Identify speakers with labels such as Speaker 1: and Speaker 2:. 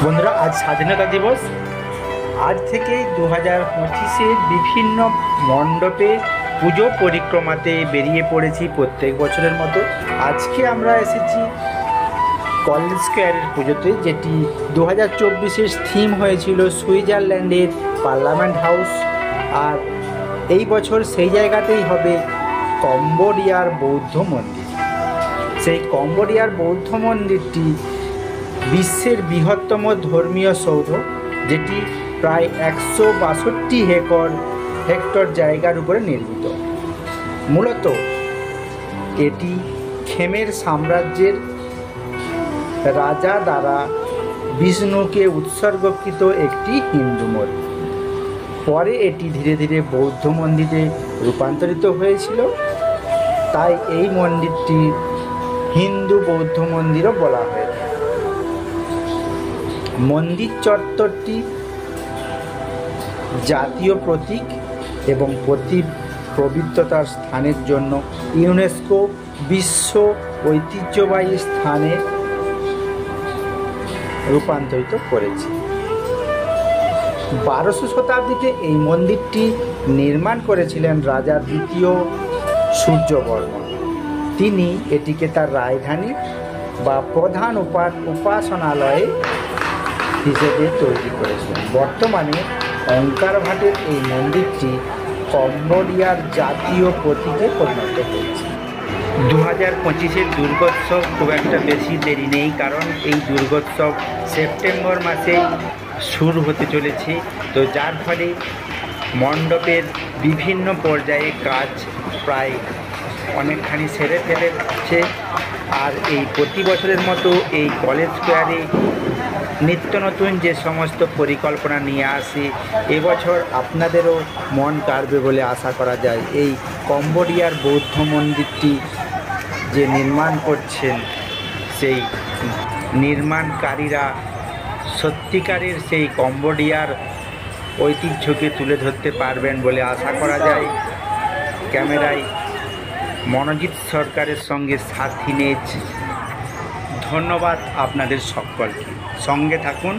Speaker 1: বন্ধুরা, আজ স্বাধীনতা দিবস। আজ থেকেই 2025-এ বিভিন্ন মণ্ডপে পুজো পরিক্রমাতে বেরিয়ে পড়েছি প্রত্যেক বছরের মতো। আজকে আমরা এসেছি কলেজ স্কোয়ারের পুজোতে, যেটি 2024-এর থিম হয়েছিল সুইজারল্যান্ডের পার্লামেন্ট হাউস। আর এই বছর সেই জায়গাতেই হবে কম্বোডিয়ার বৌদ্ধ মন্দির। সেই কম্বোডিয়ার বৌদ্ধ মন্দিরটি বিশ্বের বৃহত্তম ধর্মীয় সৌধ, যেটি প্রায় 162 হেক্টর জায়গার উপরে নির্মিত। মূলত এটি খেমের সাম্রাজ্যের রাজা দ্বারা বিষ্ণুকে উৎসর্গকৃত একটি হিন্দু মন্দির। পরে এটি ধীরে ধীরে বৌদ্ধ মন্দিরে রূপান্তরিত হয়েছিল, তাই এই মন্দিরটি হিন্দু বৌদ্ধ মন্দিরও বলা হয়। মন্দির চত্বরটি জাতীয় প্রতীক এবং পবিত্রতার স্থানের জন্য ইউনেস্কো বিশ্ব ঐতিহ্যবাহী স্থানে রূপান্তরিত করেছে। 12শো শতাব্দীতে এই মন্দিরটি নির্মাণ করেছিলেন রাজা দ্বিতীয় সূর্যবর্মন। তিনি এটিকে তার রাজধানী বা প্রধান উপাসনালয়ে হিসেবে তৈরি করেছিলেন। বর্তমানে অঙ্কার ভাটের এই মন্দিরটি কম্বোডিয়ার জাতীয় প্রতীকে পরিণত হয়েছে। 2025-এর দুর্গোৎসব খুব একটা বেশি দেরি নেই, কারণ এই দুর্গোৎসব সেপ্টেম্বর মাসেই শুরু হতে চলেছে। তো যার ফলে মণ্ডপের বিভিন্ন পর্যায়ে কাজ প্রায় অনেকখানি সেরে ফেলেছে। আর এই প্রতি বছরের মতো এই কলেজ স্কোয়ারে নিত্য নতুন যে সমস্ত পরিকল্পনা নিয়ে আসে, এবছর আপনাদেরও মন কাড়বে বলে আশা করা যায়। এই কম্বোডিয়ার বৌদ্ধ মন্দিরটি যে নির্মাণ করছেন, সেই নির্মাণকারীরা সত্যিকারের সেই কম্বোডিয়ার ঐতিহ্যকে তুলে ধরতে পারবেন বলে আশা করা যায়। ক্যামেরায় মনোজিৎ সরকারের সঙ্গে সাথী নেজ। ধন্যবাদ আপনাদের সকলকে, সঙ্গে থাকুন।